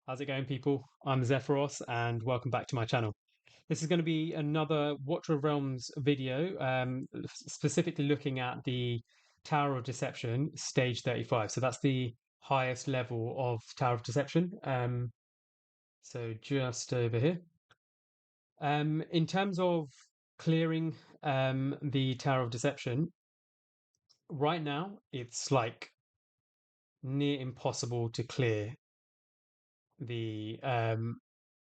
How's it going, people? I'm Zephyros, and welcome back to my channel. This is going to be another Watcher of Realms video, specifically looking at the Tower of Deception, stage 35. So that's the highest level of Tower of Deception. So just over here. In terms of clearing the Tower of Deception, right now it's like near impossible to the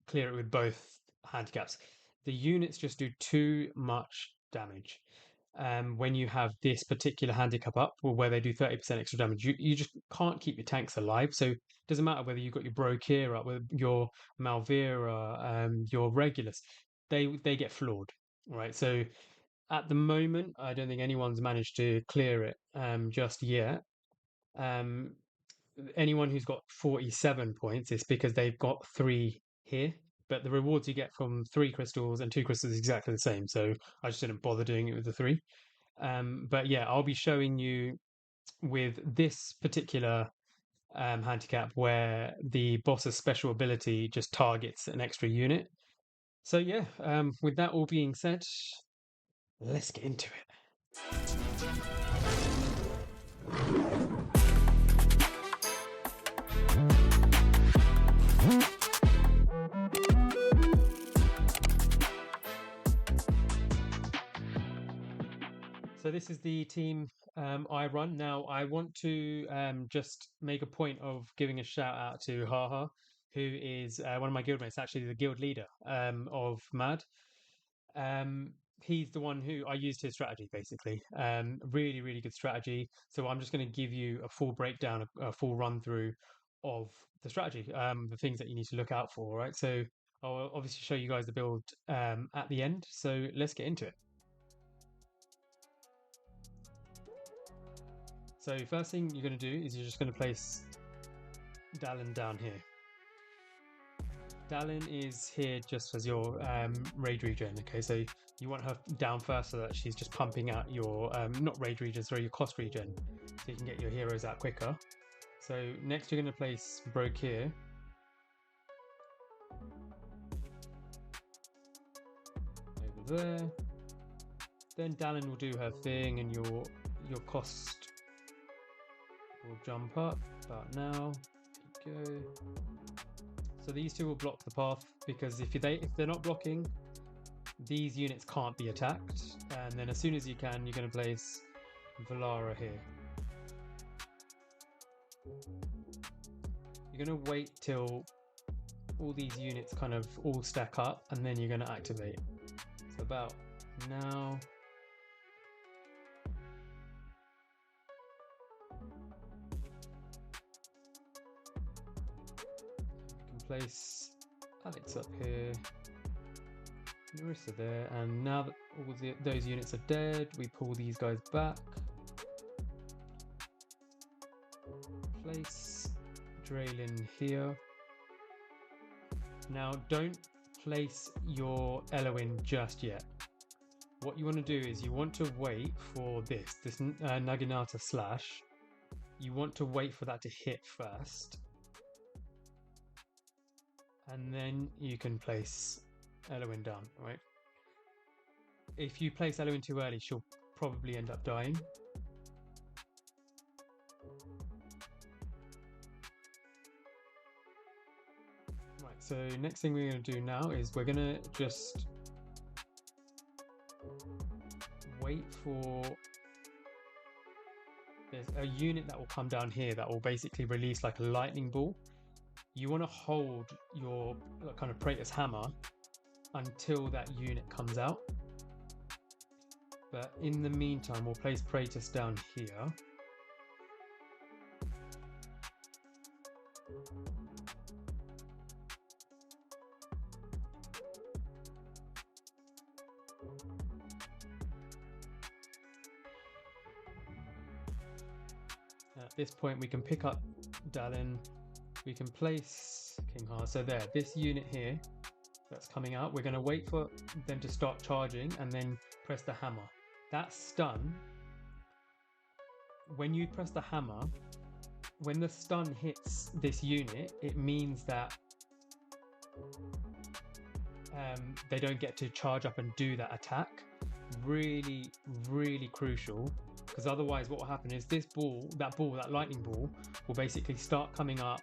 clear it with both handicaps. The units just do too much damage. When you have this particular handicap up, or where they do 30% extra damage, you just can't keep your tanks alive. So it doesn't matter whether you've got your Brokir up with your Malvira, your Regulus, they get floored, right? So at the moment, I don't think anyone's managed to clear it just yet. Um, Anyone who's got 47 points is because they've got three here, but the rewards you get from three crystals and two crystals is exactly the same. So I just didn't bother doing it with the three. But yeah, I'll be showing you with this particular handicap where the boss's special ability just targets an extra unit. So yeah, with that all being said, let's get into it. So this is the team I run. Now I want to just make a point of giving a shout out to Haha, who is one of my guildmates, actually the guild leader of Mad. He's the one who I used his strategy basically. Really, really good strategy. So I'm just going to give you a full breakdown, a full run through of the strategy, the things that you need to look out for. Right. So I'll obviously show you guys the build at the end. So let's get into it. So first thing you're going to do is you're just going to place Dallin down here. Dallin is here just as your raid regen. Okay, so you want her down first so that she's just pumping out your not raid regen, sorry, your cost regen, so you can get your heroes out quicker. So next you're going to place Broke here. Over there. Then Dallin will do her thing, and your cost will jump up about now. There you go. So these two will block the path because if they're not blocking, these units can't be attacked. And then as soon as you can, you're going to place Valara here. You're going to wait till all these units kind of all stack up, and then you're going to activate. So about now. Place Alex up here, Narissa there, and now that all those units are dead, we pull these guys back. Place Draylin here. Now don't place your Eloin just yet. What you want to do is you want to wait for this Naginata slash. You want to wait for that to hit first. And then you can place Eloin down, right? If you place Eloin too early, she'll probably end up dying. Right, so next thing we're going to do now is we're going to just wait for... There's a unit that will come down here that will basically release like a lightning ball. You want to hold your kind of Praetor's hammer until that unit comes out. But in the meantime, we'll place Praetor's down here. At this point, we can pick up Dallin. We can place King Har. So there, this unit here that's coming out, we're going to wait for them to start charging and then press the hammer. That stun, when you press the hammer, when the stun hits this unit, it means that they don't get to charge up and do that attack. Really, really crucial, because otherwise what will happen is this ball, that lightning ball, will basically start coming up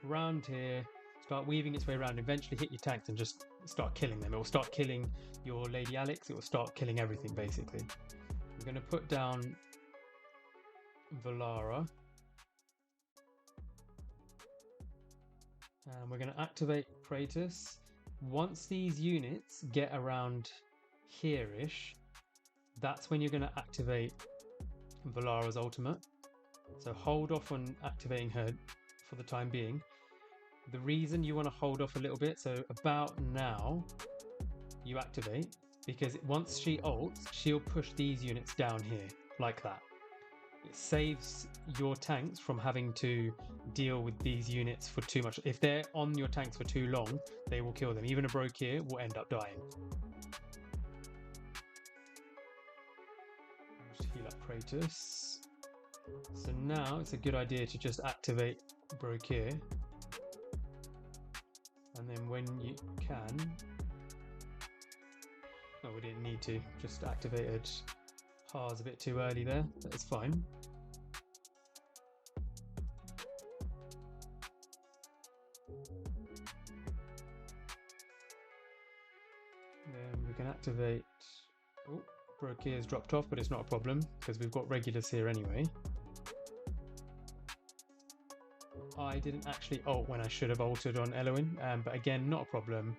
around here, start weaving its way around, eventually hit your tanks and just start killing them. It will start killing your Lady Alex, it will start killing everything basically. I'm going to put down Valara. And we're going to activate Kratos. Once these units get around here-ish, that's when you're going to activate Valara's ultimate. So hold off on activating her for the time being. The reason you want to hold off a little bit, so about now you activate, because once she ults, she'll push these units down here like that. It saves your tanks from having to deal with these units for too much. If they're on your tanks for too long, they will kill them. Even a Brokir will end up dying. Just heal up Kratos. So now it's a good idea to just activate Brokir. And then when you can... Oh, we didn't need to. Just activated Haas a bit too early there. That's fine. Then we can activate... Oh, Brokir's dropped off, but it's not a problem because we've got regulars here anyway. I didn't actually ult when I should have ulted on Eloin, but again, not a problem.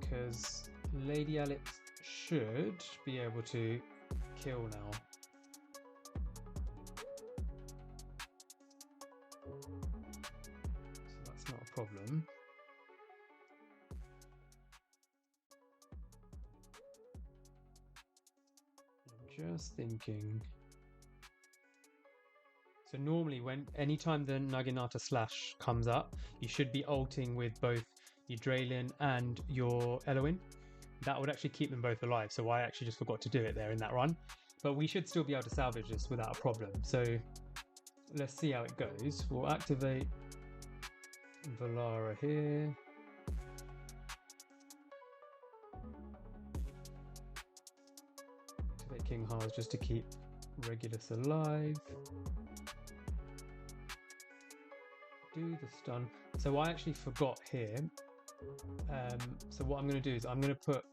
Because Lady Alex should be able to kill now. So that's not a problem. I'm just thinking. So normally anytime the Naginata slash comes up, you should be ulting with both your Draylin and your Eloin. That would actually keep them both alive, so I actually just forgot to do it there in that run. But we should still be able to salvage this without a problem. So let's see how it goes. We'll activate Valara here. Activate King Haas just to keep Regulus alive. Do the stun. So I actually forgot here. So what I'm going to do is I'm going to put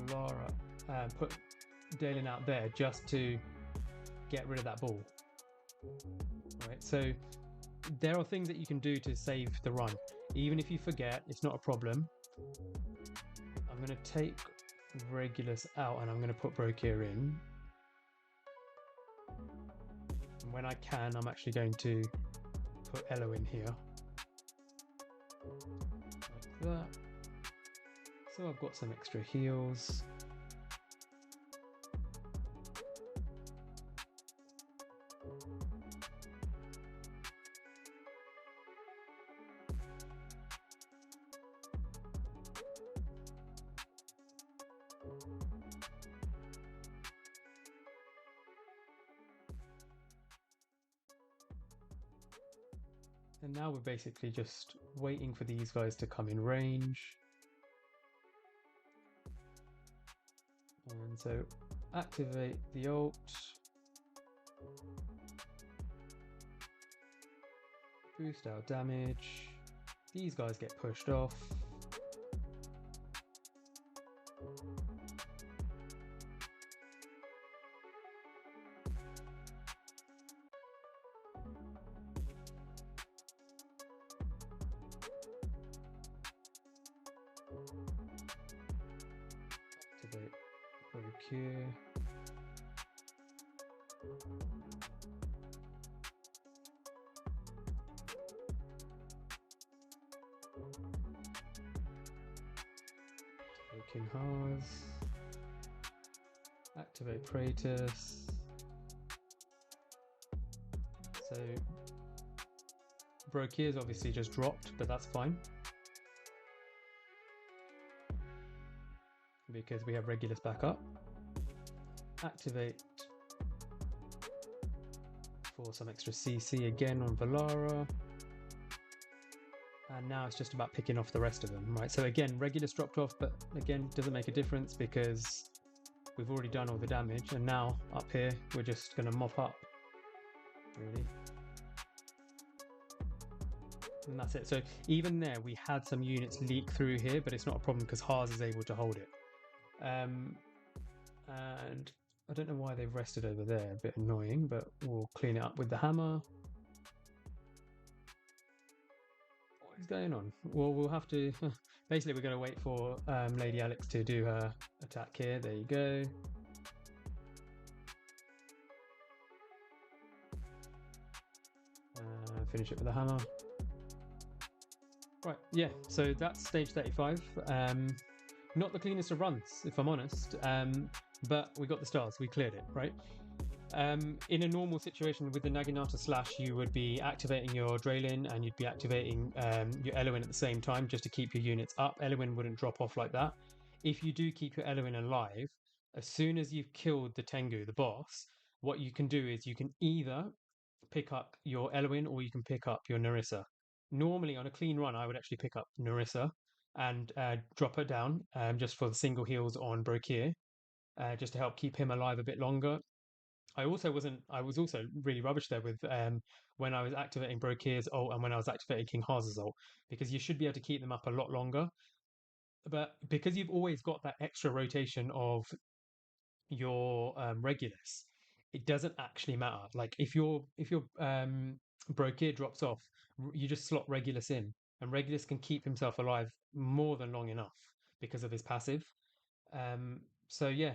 Valara, put Dalen out there just to get rid of that ball. Alright, so there are things that you can do to save the run. Even if you forget, it's not a problem. I'm going to take Regulus out and I'm going to put Brokir in. And when I can, I'm actually going to put Elo in here. Like that. So I've got some extra heals. And now we're basically just waiting for these guys to come in range. And so activate the ult. Boost our damage. These guys get pushed off. Activate Brokir. King Haas. Activate Kratos. So Brokir's obviously just dropped, but that's fine. because we have Regulus back up. Activate for some extra CC again on Valara. And now it's just about picking off the rest of them, right? So again, Regulus dropped off, but again, doesn't make a difference because we've already done all the damage. And now up here, we're just going to mop up, really. And that's it. So even there, we had some units leak through here, but it's not a problem because Haas is able to hold it. And I don't know why they've rested over there. A bit annoying, but we'll clean it up with the hammer. What is going on? Well, we'll have to... Basically, we're going to wait for Lady Alex to do her attack here. There you go. Finish it with the hammer. Right, yeah, so that's stage 35. Not the cleanest of runs, if I'm honest, but we got the stars, we cleared it, right? In a normal situation with the Naginata Slash, you would be activating your Draylin and you'd be activating your Elwyn at the same time just to keep your units up. Elwyn wouldn't drop off like that. If you do keep your Elwyn alive, as soon as you've killed the Tengu, the boss, what you can do is you can either pick up your Elwyn or you can pick up your Narissa. Normally on a clean run, I would actually pick up Narissa and drop her down just for the single heals on Brokir, just to help keep him alive a bit longer. I was also really rubbish there with when I was activating Brokir's ult and when I was activating King Haas's ult, because you should be able to keep them up a lot longer. But because you've always got that extra rotation of your Regulus, it doesn't actually matter. Like if your Brokir drops off, you just slot Regulus in, and Regulus can keep himself alive more than long enough because of his passive. So yeah,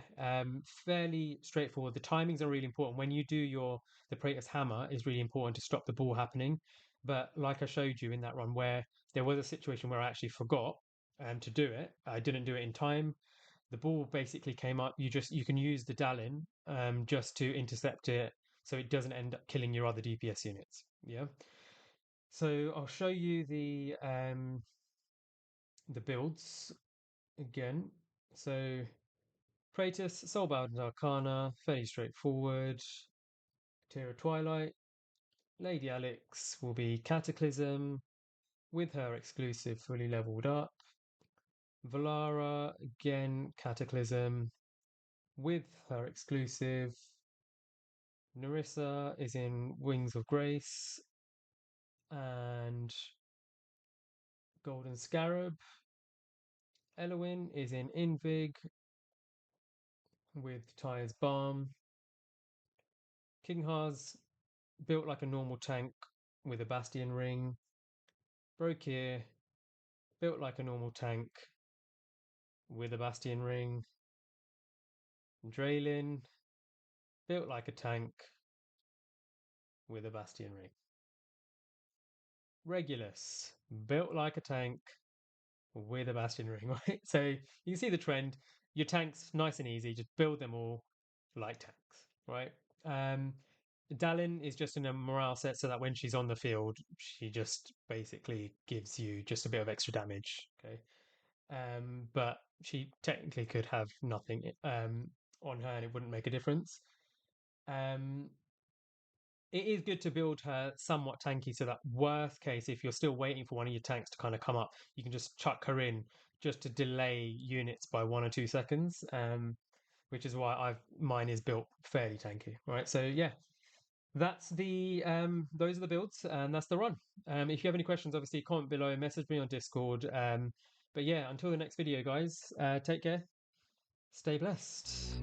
fairly straightforward. The timings are really important. When you do the Praetor's Hammer is really important to stop the ball happening. But like I showed you in that run where there was a situation where I actually forgot to do it, I didn't do it in time. The ball basically came up. You can use the Dalin just to intercept it so it doesn't end up killing your other DPS units. Yeah. So I'll show you the builds again. So Kratos, Soulbound and Arcana, fairly straightforward. Tira Twilight. Lady Alex will be Cataclysm with her exclusive fully leveled up. Valara, again, Cataclysm with her exclusive. Narissa is in Wings of Grace and Golden Scarab. Elwyn is in Invig with Tyre's Balm. King Haas built like a normal tank with a Bastion ring. Brokir built like a normal tank with a Bastion ring. Draylin built like a tank with a Bastion ring. Regulus built like a tank with a Bastion ring, right? So you can see the trend. Your tanks, nice and easy, just build them all like tanks, right? Dalin is just in a morale set so that when she's on the field, she just basically gives you just a bit of extra damage, okay? But she technically could have nothing on her and it wouldn't make a difference. It is good to build her somewhat tanky so that worst case, if you're still waiting for one of your tanks to kind of come up, you can just chuck her in just to delay units by 1 or 2 seconds, which is why mine is built fairly tanky, right? So yeah, that's those are the builds and that's the run. If you have any questions, obviously comment below, message me on Discord. But yeah, until the next video, guys, take care, stay blessed.